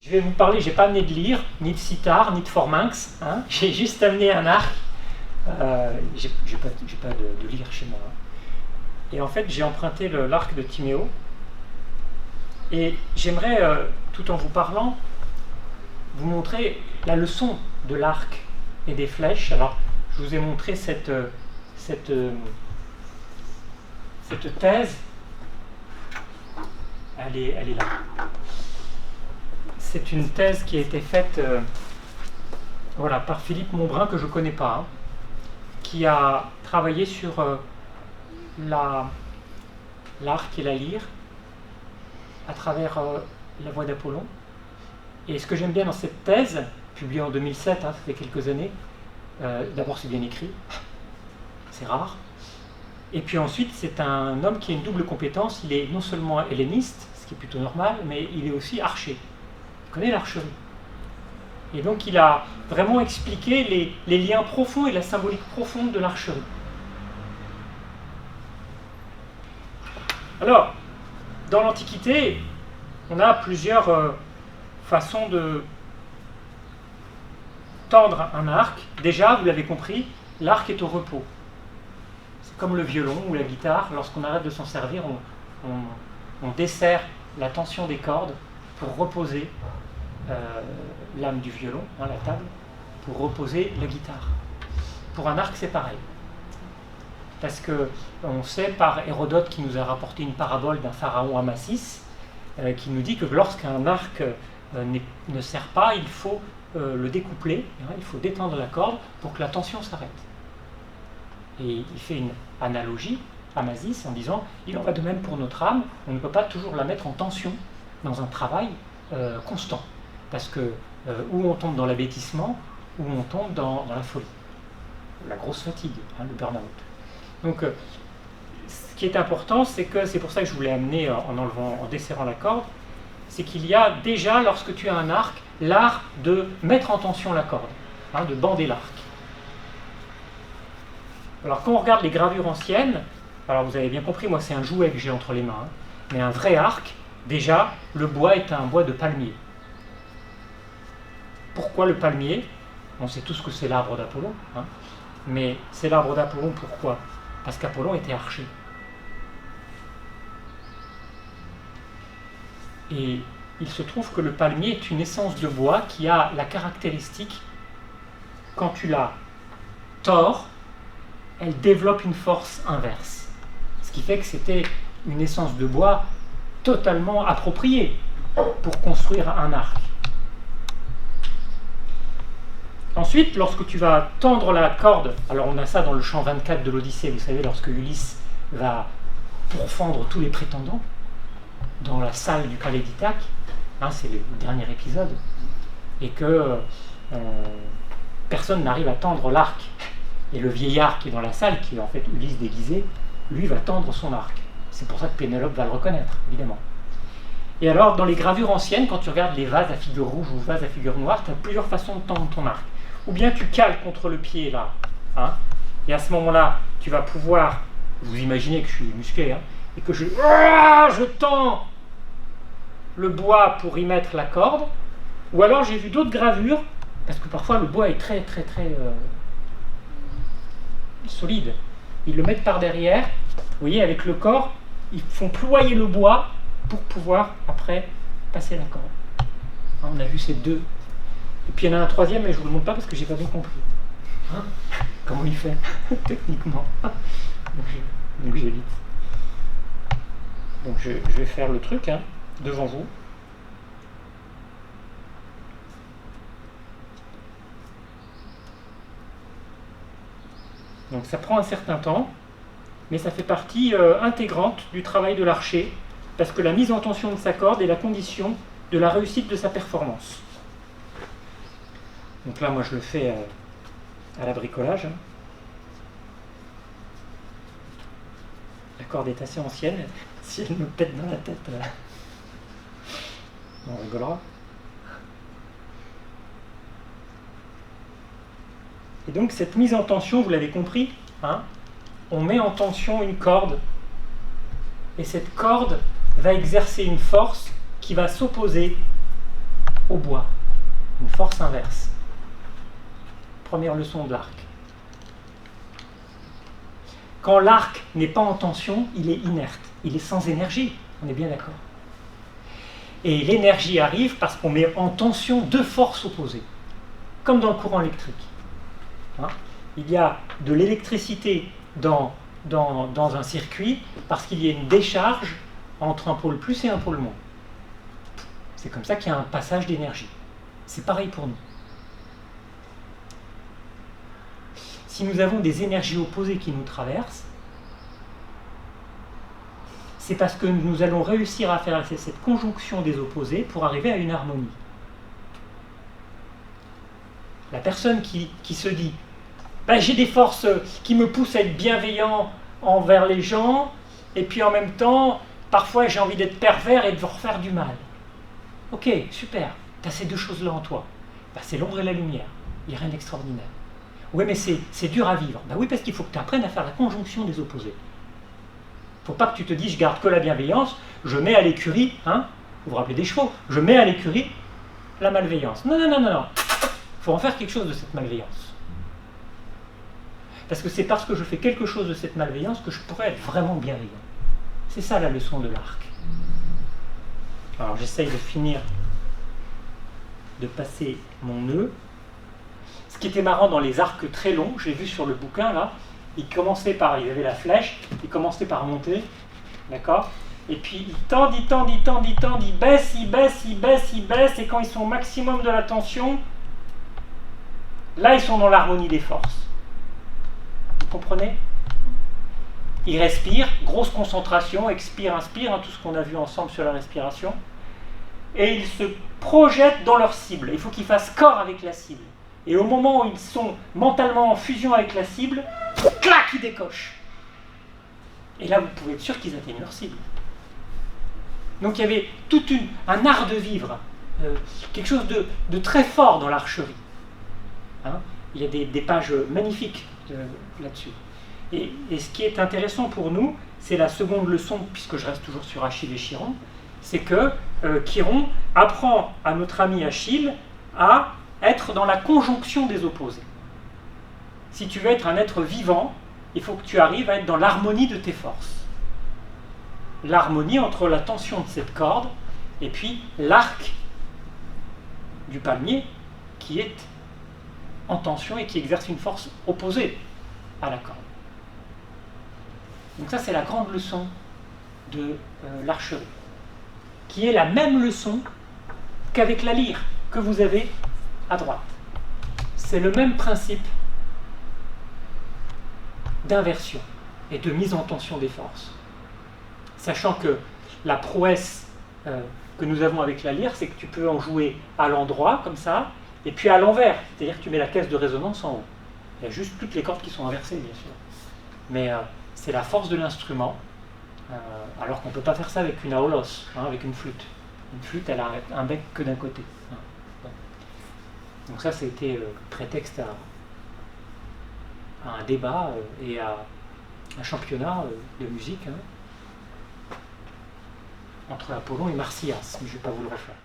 Je vais vous parler, je n'ai pas amené de lyre, ni de sitar, ni de forminx, hein. J'ai juste amené un arc. J'ai pas de lyre chez moi. Hein. Et en fait, j'ai emprunté l'arc de Timéo. Et j'aimerais, tout en vous parlant, vous montrer la leçon de l'arc et des flèches. Alors, je vous ai montré cette thèse. Elle est là. C'est une thèse qui a été faite voilà, par Philippe Montbrun, que je ne connais pas, hein, qui a travaillé sur l'arc et la lyre à travers la voix d'Apollon. Et ce que j'aime bien dans cette thèse, publiée en 2007, hein, ça fait quelques années, d'abord c'est bien écrit, c'est rare, et puis ensuite c'est un homme qui a une double compétence. Il est non seulement helléniste, ce qui est plutôt normal, mais il est aussi archer. Il connaît l'archerie. Et donc il a vraiment expliqué les liens profonds et la symbolique profonde de l'archerie. Alors, dans l'Antiquité, on a plusieurs façons de tendre un arc. Déjà, vous l'avez compris, l'arc est au repos. C'est comme le violon ou la guitare. Lorsqu'on arrête de s'en servir, on desserre la tension des cordes pour reposer l'âme du violon, hein, la table, pour reposer la guitare. Pour un arc, c'est pareil. Parce que on sait par Hérodote, qui nous a rapporté une parabole d'un pharaon Amasis, qui nous dit que lorsqu'un arc ne sert pas, il faut le découpler, hein, il faut détendre la corde pour que la tension s'arrête. Et il fait une analogie, Amasis, en disant il en va de même pour notre âme, on ne peut pas toujours la mettre en tension dans un travail constant. Parce que où on tombe dans l'abêtissement, où on tombe dans la folie, la grosse fatigue, hein, le burn-out. Donc, ce qui est important, c'est pour ça que je voulais amener en desserrant la corde, c'est qu'il y a déjà, lorsque tu as un arc, l'art de mettre en tension la corde, hein, de bander l'arc. Alors, quand on regarde les gravures anciennes, alors vous avez bien compris, moi c'est un jouet que j'ai entre les mains, hein, mais un vrai arc, déjà, le bois est un bois de palmier. Pourquoi le palmier? On sait tous que c'est l'arbre d'Apollon, hein, mais c'est l'arbre d'Apollon pourquoi? Parce qu'Apollon était archer. Et il se trouve que le palmier est une essence de bois qui a la caractéristique, quand tu la tords, elle développe une force inverse. Ce qui fait que c'était une essence de bois totalement appropriée pour construire un arc. Ensuite, lorsque tu vas tendre la corde, alors on a ça dans le chant 24 de l'Odyssée, vous savez, lorsque Ulysse va pourfendre tous les prétendants dans la salle du palais d'Ithaque, hein, c'est le dernier épisode, et que personne n'arrive à tendre l'arc. Et le vieillard qui est dans la salle, qui est en fait Ulysse déguisé, lui va tendre son arc. C'est pour ça que Pénélope va le reconnaître, évidemment. Et alors, dans les gravures anciennes, quand tu regardes les vases à figure rouge ou vases à figure noire, tu as plusieurs façons de tendre ton arc. Ou bien tu cales contre le pied là, hein, et à ce moment-là, tu vas pouvoir, vous imaginez que je suis musclé, hein, et que je tends le bois pour y mettre la corde. Ou alors j'ai vu d'autres gravures, parce que parfois le bois est très solide. Ils le mettent par derrière, vous voyez, avec le corps, ils font ployer le bois pour pouvoir après passer la corde. Hein, on a vu ces deux. Et puis il y en a un troisième, mais je ne vous le montre pas parce que je n'ai pas bien compris. Hein, comment il fait techniquement. Donc j'évite. Donc je vais faire le truc, hein, devant vous. Donc ça prend un certain temps, mais ça fait partie intégrante du travail de l'archer, parce que la mise en tension de sa corde est la condition de la réussite de sa performance. Donc là, moi je le fais à la bricolage. Hein. La corde est assez ancienne, si elle me pète dans la tête, on rigolera. Et donc cette mise en tension, vous l'avez compris, hein, on met en tension une corde, et cette corde va exercer une force qui va s'opposer au bois, une force inverse. Première leçon de l'arc. Quand l'arc n'est pas en tension, il est inerte, il est sans énergie, on est bien d'accord. Et l'énergie arrive parce qu'on met en tension deux forces opposées, comme dans le courant électrique. Hein? Il y a de l'électricité dans un circuit parce qu'il y a une décharge entre un pôle plus et un pôle moins. C'est comme ça qu'il y a un passage d'énergie. C'est pareil pour nous. Si nous avons des énergies opposées qui nous traversent, c'est parce que nous allons réussir à faire cette conjonction des opposés pour arriver à une harmonie. La personne qui se dit ben, j'ai des forces qui me poussent à être bienveillant envers les gens, et puis en même temps, parfois j'ai envie d'être pervers et de vous refaire du mal. Ok, super, tu as ces deux choses-là en toi. Ben, c'est l'ombre et la lumière, il n'y a rien d'extraordinaire. Oui, mais c'est dur à vivre. Ben oui, parce qu'il faut que tu apprennes à faire la conjonction des opposés. Il ne faut pas que tu te dises, je garde que la bienveillance, je mets à l'écurie, hein, vous vous rappelez des chevaux, je mets à l'écurie la malveillance. Non, non, non, non, non. Il faut en faire quelque chose de cette malveillance. Parce que c'est parce que je fais quelque chose de cette malveillance que je pourrais être vraiment bienveillant. C'est ça la leçon de l'arc. Alors j'essaye de finir de passer mon nœud. Ce qui était marrant dans les arcs très longs, j'ai vu sur le bouquin là, il y avait la flèche, il commençait par monter, d'accord? Et puis il tend, il baisse, il baisse, il baisse, il baisse, et quand ils sont au maximum de la tension, là ils sont dans l'harmonie des forces. Vous comprenez? Il respire, grosse concentration, expire, inspire, hein, tout ce qu'on a vu ensemble sur la respiration. Et ils se projettent dans leur cible. Il faut qu'ils fassent corps avec la cible. Et au moment où ils sont mentalement en fusion avec la cible, clac, ils décochent. Et là, vous pouvez être sûr qu'ils atteignent leur cible. Donc il y avait tout un art de vivre, quelque chose de très fort dans l'archerie. Hein? Il y a des pages magnifiques là-dessus. Et ce qui est intéressant pour nous, c'est la seconde leçon, puisque je reste toujours sur Achille et Chiron, c'est que Chiron apprend à notre ami Achille à être dans la conjonction des opposés. Si tu veux être un être vivant, il faut que tu arrives à être dans l'harmonie de tes forces. L'harmonie entre la tension de cette corde et puis l'arc du palmier qui est en tension et qui exerce une force opposée à la corde. Donc ça, c'est la grande leçon de l'archerie, qui est la même leçon qu'avec la lyre que vous avez à droite. C'est le même principe d'inversion et de mise en tension des forces. Sachant que la prouesse que nous avons avec la lyre, c'est que tu peux en jouer à l'endroit, comme ça, et puis à l'envers, c'est-à-dire que tu mets la caisse de résonance en haut. Il y a juste toutes les cordes qui sont inversées, bien sûr. Mais c'est la force de l'instrument, alors qu'on ne peut pas faire ça avec une aolos, hein, avec une flûte. Une flûte, elle a un bec que d'un côté. Hein. Donc ça, c'était prétexte à un débat et à un championnat de musique, hein, entre Apollon et Marsyas, mais je ne vais pas vous le refaire.